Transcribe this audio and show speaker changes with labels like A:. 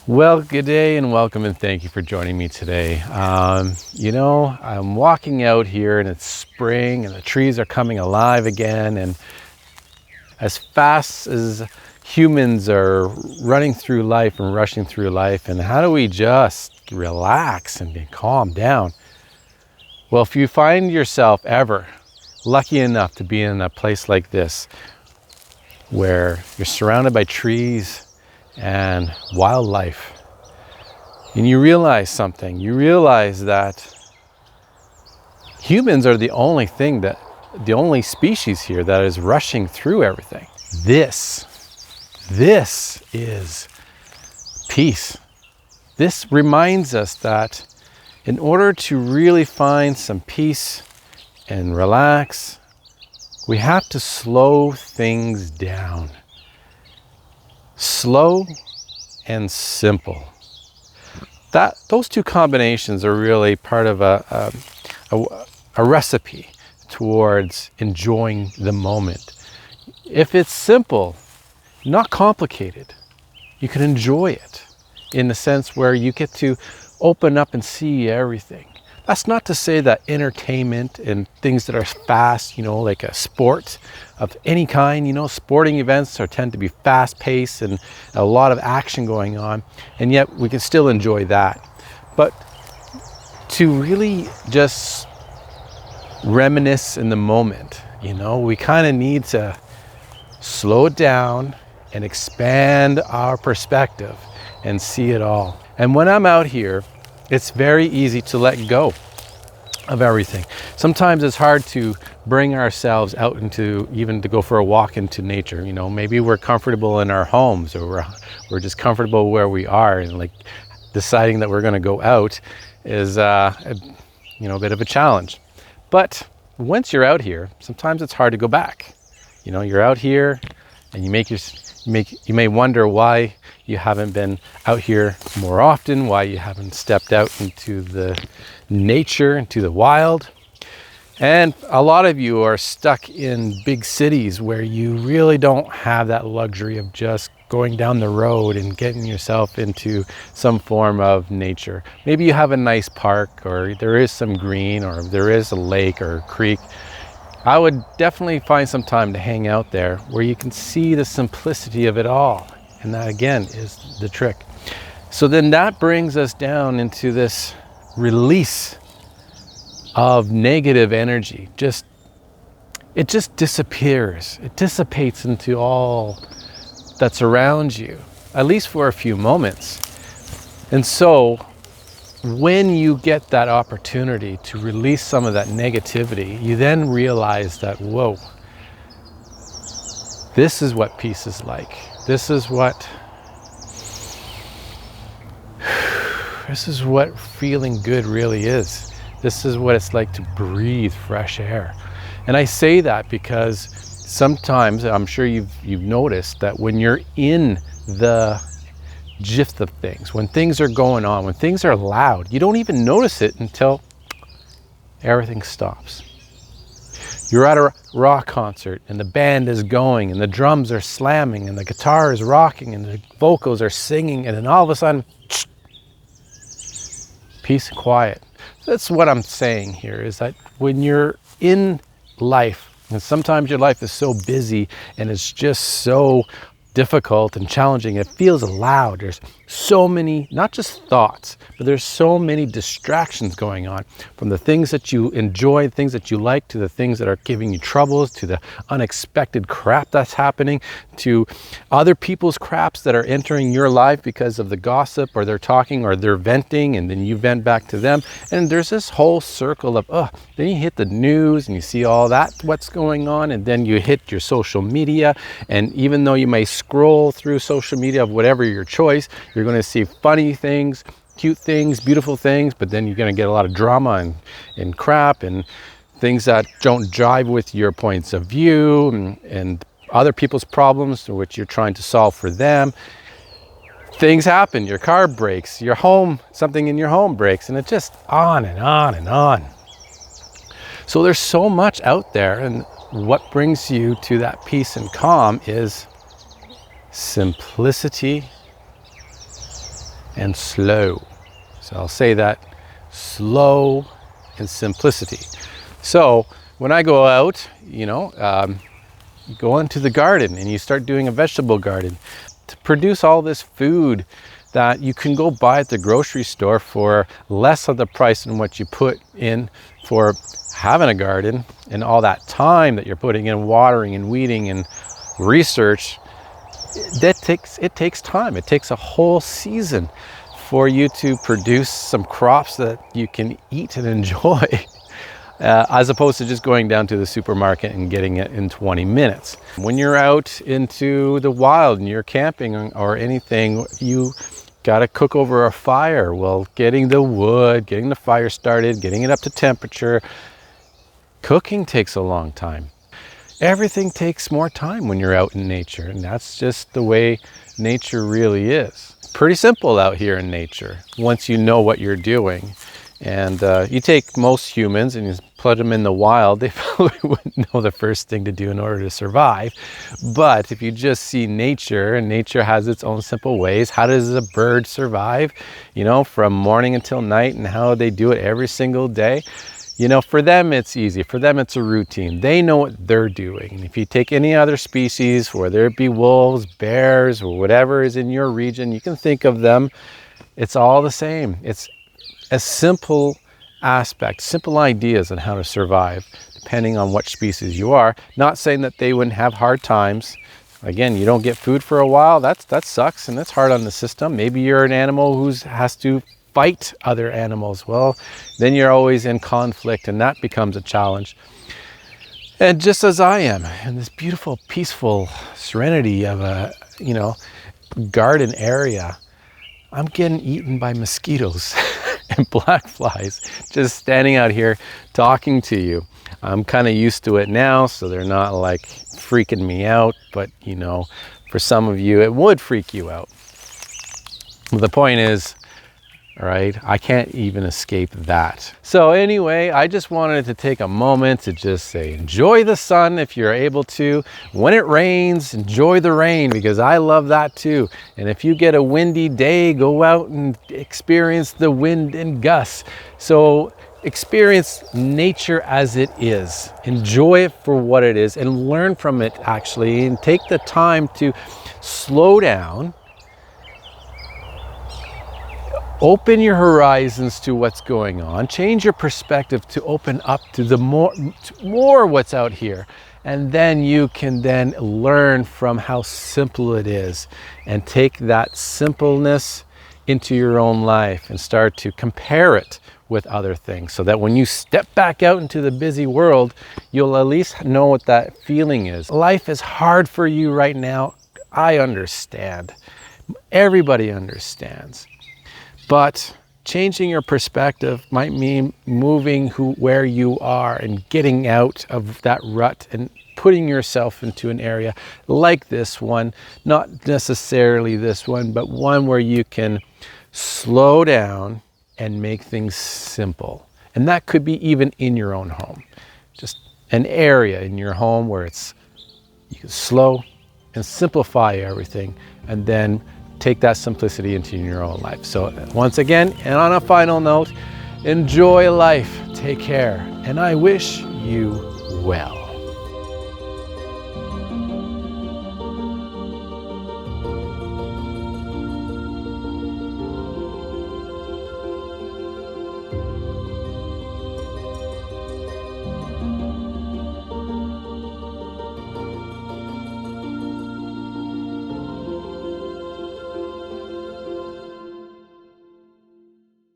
A: Well, good day and welcome and thank you for joining me today. I'm walking out here and it's spring and the trees are coming alive again, and as fast as humans are running through life and rushing through life, and how do we just relax and calm down? Well, if you find yourself ever lucky enough to be in a place like this where you're surrounded by trees and wildlife, and you realize something. You realize that humans are the only species here that is rushing through everything. This is peace. This reminds us that in order to really find some peace and relax, we have to slow things down. Slow and simple. Those two combinations are really part of a recipe towards enjoying the moment. If it's simple, not complicated, you can enjoy it in the sense where you get to open up and see everything. That's not to say that entertainment and things that are fast, like a sport of any kind, sporting events tend to be fast paced and a lot of action going on, and yet we can still enjoy that. But to really just reminisce in the moment, we kind of need to slow it down and expand our perspective and see it all. And when I'm out here, it's very easy to let go of everything. Sometimes it's hard to bring ourselves out even to go for a walk into nature. Maybe we're comfortable in our homes, or we're just comfortable where we are, and like deciding that we're going to go out is a bit of a challenge. But once you're out here, sometimes it's hard to go back. You're out here and you may wonder why you haven't been out here more often, why you haven't stepped out into the nature, into the wild. And a lot of you are stuck in big cities where you really don't have that luxury of just going down the road and getting yourself into some form of nature. Maybe you have a nice park, or there is some green, or there is a lake or a creek. I would definitely find some time to hang out there where you can see the simplicity of it all. And that again is the trick. So then that brings us down into this release of negative energy. It just disappears. It dissipates into all that's around you, at least for a few moments. And so when you get that opportunity to release some of that negativity, you then realize that, whoa, this is what peace is like. This is what feeling good really is. This is what it's like to breathe fresh air. And I say that because sometimes, I'm sure you've noticed that when you're in the gist of things, when things are going on, when things are loud, you don't even notice it until everything stops. You're at a rock concert and the band is going and the drums are slamming and the guitar is rocking and the vocals are singing, and then all of a sudden, peace and quiet. That's what I'm saying here, is that when you're in life, and sometimes your life is so busy and it's just so difficult and challenging, it feels loud. There's so many, not just thoughts, but there's so many distractions going on, from the things that you enjoy, things that you like, to the things that are giving you troubles, to the unexpected crap that's happening, to other people's craps that are entering your life because of the gossip, or they're talking, or they're venting, and then you vent back to them. And there's this whole circle of, then you hit the news and you see all that, what's going on, and then you hit your social media, and even though you may scroll through social media of whatever your choice, you're going to see funny things, cute things, beautiful things, but then you're going to get a lot of drama and crap and things that don't jive with your points of view, and other people's problems which you're trying to solve for them. Things happen, your car breaks, something in your home breaks, and it's just on and on and on. So there's so much out there, and what brings you to that peace and calm is simplicity and slow. So I'll say that, slow and simplicity. So when I go out, you go into the garden and you start doing a vegetable garden to produce all this food that you can go buy at the grocery store for less of the price than what you put in for having a garden, and all that time that you're putting in watering and weeding and research. It takes time. It takes a whole season for you to produce some crops that you can eat and enjoy, as opposed to just going down to the supermarket and getting it in 20 minutes. When you're out into the wild and you're camping or anything, you got to cook over a fire. Well, getting the wood, getting the fire started, getting it up to temperature, cooking takes a long time. Everything takes more time when you're out in nature, and that's just the way nature really is. Pretty simple out here in nature once you know what you're doing. And you take most humans and you put them in the wild, they probably wouldn't know the first thing to do in order to survive. But if you just see nature, and nature has its own simple ways, how does a bird survive, from morning until night, and how they do it every single day? For them, it's easy. For them, it's a routine. They know what they're doing. And if you take any other species, whether it be wolves, bears, or whatever is in your region, you can think of them. It's all the same. It's a simple aspect, simple ideas on how to survive, depending on what species you are. Not saying that they wouldn't have hard times. Again, you don't get food for a while. That sucks, and that's hard on the system. Maybe you're an animal who has to fight other animals. Well, then you're always in conflict, and that becomes a challenge. And just as I am in this beautiful, peaceful serenity of a, garden area, I'm getting eaten by mosquitoes and black flies just standing out here talking to you. I'm kind of used to it now, so they're not like freaking me out, but for some of you, it would freak you out. But the point is, right, I can't even escape that. So anyway, I just wanted to take a moment to just say, enjoy the sun if you're able to. When it rains, enjoy the rain, because I love that too. And if you get a windy day, go out and experience the wind and gusts. So experience nature as it is. Enjoy it for what it is and learn from it, actually, and take the time to slow down. Open your horizons to what's going on. Change your perspective to open up to the more what's out here. And then you can then learn from how simple it is and take that simpleness into your own life and start to compare it with other things, so that when you step back out into the busy world, you'll at least know what that feeling is. Life is hard for you right now. I understand. Everybody understands. But changing your perspective might mean moving where you are and getting out of that rut and putting yourself into an area like this one, not necessarily this one, but one where you can slow down and make things simple. And that could be even in your own home. Just an area in your home where you can slow and simplify everything, and then take that simplicity into your own life. So once again, and on a final note, enjoy life, take care, and I wish you well.